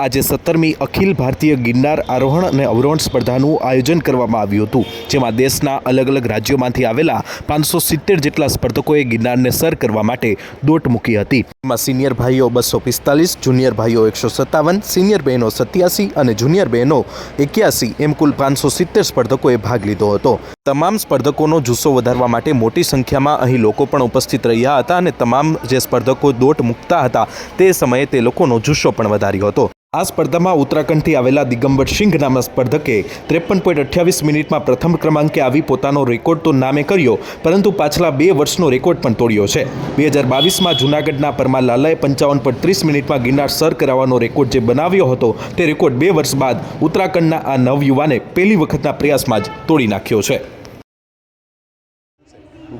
आज 17મી अखिल भारतीय गिरनार आरोहण और अवरोहण स्पर्धाનું आयोजन કરવામાં આવ્યું હતું, જેમાં દેશના અલગ અલગ રાજ્યોમાંથી આવેલા 570 જેટલા સ્પર્ધકોએ ગિરનારને સર કરવા માટે દોટ મૂકી હતી। એમાં સિનિયર ભાઈઓ 245, જુનિયર ભાઈઓ 157, સિનિયર બહેનો 87 અને જુનિયર બહેનો 81 એમ કુલ 570 સ્પર્ધકોએ ભાગ લીધો હતો। તમામ સ્પર્ધકોનો જુસ્સો વધારવા માટે મોટી સંખ્યામાં અહીં લોકો પણ ઉપસ્થિત રહ્યા હતા અને તમામ જે સ્પર્ધકો દોટ મૂકતા હતા તે સમયે તે લોકોનો જુસ્સો પણ વધાર્યો હતો। આ સ્પર્ધામાં ઉત્તરાખંડથી આવેલા દિગંબર સિંઘ નામના સ્પર્ધકે 53.28 મિનિટમાં પ્રથમ ક્રમાંકે આવી પોતાનો રેકોર્ડ તો નામે કર્યો, પરંતુ પાછલા 2 વર્ષનો રેકોર્ડ પણ તોડ્યો છે। 2022માં જૂનાગઢના પરમાર લાલાએ 55.30 મિનિટમાં ગિરનાર સર કરાવવાનો રેકોર્ડ જે બનાવ્યો હતો તે રેકોર્ડ 2 વર્ષ બાદ ઉત્તરાખંડના આ નવયુવાને પહેલી વખતના પ્રયાસમાં જ તોડી નાખ્યો છે।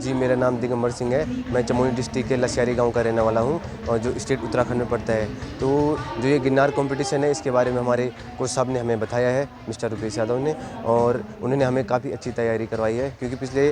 जी, मेरा नाम दिगंबर सिंह है। मैं चमोली डिस्ट्रिक्ट के लसियारी गांव का रहने वाला हूं और जो स्टेट उत्तराखंड में पड़ता है। तो जो ये गिरनार कंपटीशन है इसके बारे में हमारे कोच साहब ने हमें बताया है, मिस्टर रुपेश यादव ने, और उन्होंने हमें काफ़ी अच्छी तैयारी करवाई है। क्योंकि पिछले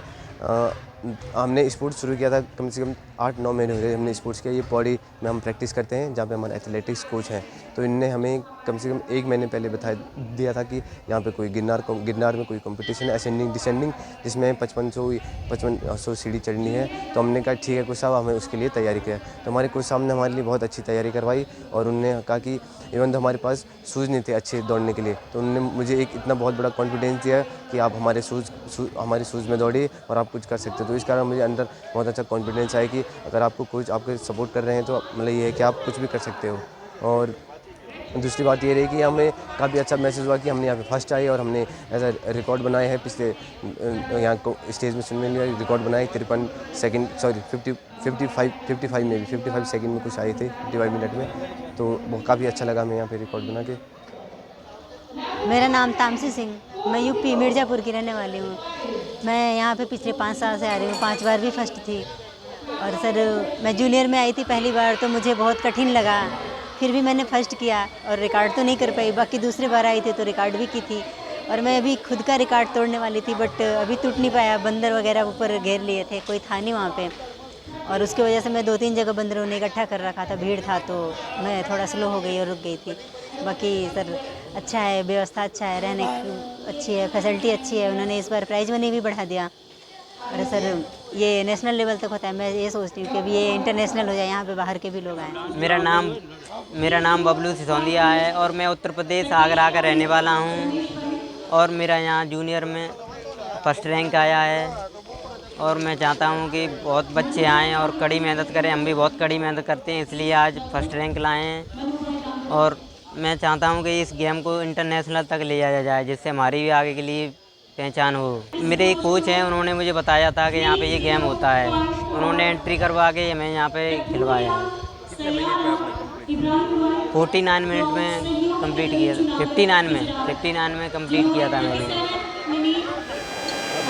हमने स्पोर्ट्स शुरू किया था, कम से कम 8-9 महीने हुए हमने स्पोर्ट्स किया। ये पौड़ी में हम प्रैक्टिस करते हैं, जहाँ पे हमारे एथलेटिक्स कोच हैं। तो इनने हमें कम से कम 1 महीने पहले बता दिया था कि यहाँ पे कोई गिरनार में कोई कंपटीशन है, असेंडिंग डिसेंडिंग, जिसमें 5500 सीढ़ी चढ़नी है। तो हमने कहा ठीक है कोच साहब, हमें उसके लिए तैयारी किया। तो हमारे कोच साहब ने हमारे लिए बहुत अच्छी तैयारी करवाई और उन्होंने कहा कि इवन तो हमारे पास शूज़ नहीं थे अच्छे दौड़ने के लिए, तो उन्होंने मुझे एक इतना बहुत बड़ा कॉन्फिडेंस दिया कि आप हमारे शूज़ में दौड़िए और आप कुछ कर सकते हो। तो इस कारण मुझे अंदर बहुत अच्छा कॉन्फिडेंस आया कि अगर आपको कोच आपके सपोर्ट कर रहे हैं तो मतलब ये है कि आप कुछ भी कर सकते हो। और दूसरी बात ये रही कि हमें काफ़ी अच्छा महसूस हुआ कि हमने यहाँ पे फर्स्ट आए और हमने ऐसा रिकॉर्ड बनाए हैं। पिछले यहाँ को स्टेज में सुनने लिया रिकॉर्ड बनाए 53 सेकंड, सॉरी 55 में भी 55 सेकंड में कुछ आए थे, 55 मिनट में। तो वो काफ़ी अच्छा लगा हमें यहाँ पे रिकॉर्ड बना के। मेरा नाम तामसी सिंह, मैं यूपी मिर्ज़ापुर की रहने वाली हूँ। मैं यहाँ पे पिछले 5 साल से आ रही हूँ, 5 बार भी फर्स्ट थी। और सर मैं जूनियर में आई थी पहली बार, तो मुझे बहुत कठिन लगा, फिर भी मैंने फर्स्ट किया और रिकॉर्ड तो नहीं कर पाई। बाकी दूसरी बार आई थी तो रिकॉर्ड भी की थी और मैं अभी खुद का रिकॉर्ड तोड़ने वाली थी, बट अभी टूट नहीं पाया। बंदर वगैरह ऊपर घेर लिए थे, कोई था नहीं वहाँ पे, और उसकी वजह से मैं 2-3 जगह बंदरों ने इकट्ठा कर रखा था, भीड़ था, तो मैं थोड़ा स्लो हो गई और रुक गई थी। बाकी सर अच्छा है, व्यवस्था अच्छा है, रहने की अच्छी है, फैसिलिटी अच्छी है। उन्होंने इस बार प्राइज़ मनी भी बढ़ा दिया। और सर ये नेशनल लेवल तक होता है, मैं ये सोचती हूँ कि अभी ये इंटरनेशनल हो जाए, यहाँ पे बाहर के भी लोग आएँ। मेरा नाम बबलू सिसोदिया है और मैं उत्तर प्रदेश आगरा का रहने वाला हूँ। और मेरा यहाँ जूनियर में फर्स्ट रैंक आया है और मैं चाहता हूँ कि बहुत बच्चे आएँ और कड़ी मेहनत करें। हम भी बहुत कड़ी मेहनत करते हैं, इसलिए आज फर्स्ट रैंक लाए हैं। और मैं चाहता हूँ कि इस गेम को इंटरनेशनल तक ले जाया जाए, जिससे हमारी भी आगे के लिए पहचान हो। मेरे एक कोच हैं, उन्होंने मुझे बताया था कि यहाँ पे ये गेम होता है, उन्होंने एंट्री करवा के हमें यहाँ पे खिलवाया है। 49 मिनट में कंप्लीट किया, 59 में कंप्लीट किया था मैंने।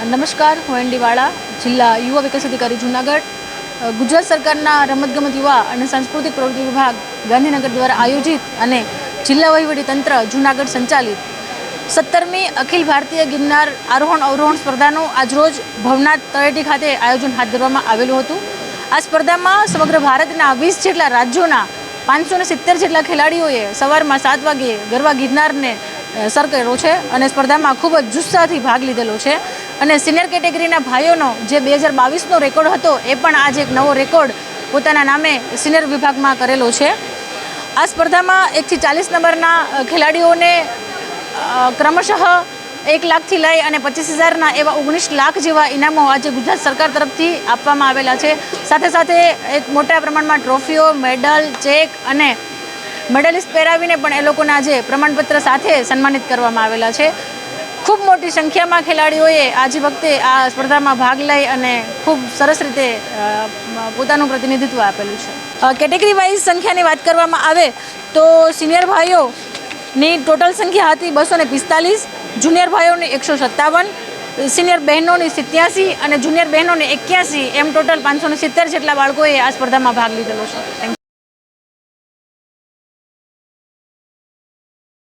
नमस्कार, હું એન્ડીવાળા, જિલ્લા યુવા વિકાસ અધિકારી જૂનાગઢ। ગુજરાત સરકારના રમતગમત યુવા અને સાંસ્કૃતિક પ્રવૃત્તિ વિભાગ ગાંધીનગર દ્વારા આયોજિત અને જિલ્લા વહીવટી તંત્ર જૂનાગઢ સંચાલિત 17મી અખિલ ભારતીય ગિરનાર આરોહણ અવરોહણ સ્પર્ધાનું આજરોજ ભવનાથ તળેટી ખાતે આયોજન હાથ ધરવામાં આવેલું હતું। આ સ્પર્ધામાં સમગ્ર ભારતના 20 જેટલા રાજ્યોના 570 જેટલા ખેલાડીઓએ સવારમાં 7 વાગે ગરવા ગિરનારને સર કર્યો છે અને સ્પર્ધામાં ખૂબ જ જુસ્સાથી ભાગ લીધેલો છે। અને સિનિયર કેટેગરીના ભાઈઓનો જે 2022નો રેકોર્ડ હતો એ પણ આજે એક નવો રેકોર્ડ પોતાના નામે સિનિયર વિભાગમાં કરેલો છે। આ સ્પર્ધામાં 1 થી 40 નંબરના ખેલાડીઓને क्रमशः 1 લાખથી લઈ અને 25,000ના એવા 19 લાખ જેવા ઇનામો આજે ગુજરાત સરકાર તરફથી આપવામાં આવેલા છે। સાથે સાથે એક મોટા પ્રમાણમાં ટ્રોફીઓ, મેડલ, ચેક અને મેડલિસ્ટ પહેરાવીને પણ એ લોકોને આજે પ્રમાણપત્ર સાથે સન્માનિત કરવામાં આવેલા છે। ખૂબ મોટી સંખ્યામાં ખેલાડીઓએ આજે વખતે આ સ્પર્ધામાં ભાગ લઈ અને ખૂબ સરસ રીતે પોતાનું પ્રતિનિધિત્વ આપેલું છે। કેટેગરી વાઇઝ સંખ્યાની વાત કરવામાં આવે તો સિનિયર ભાઈઓની ટોટલ સંખ્યા હતી 245, જુનિયર ભાઈઓની 157, સિનિયર બહેનોની 87 અને જુનિયર બહેનોને 81, એમ ટોટલ 570 જેટલા બાળકોએ આ સ્પર્ધામાં ભાગ લીધેલો છે।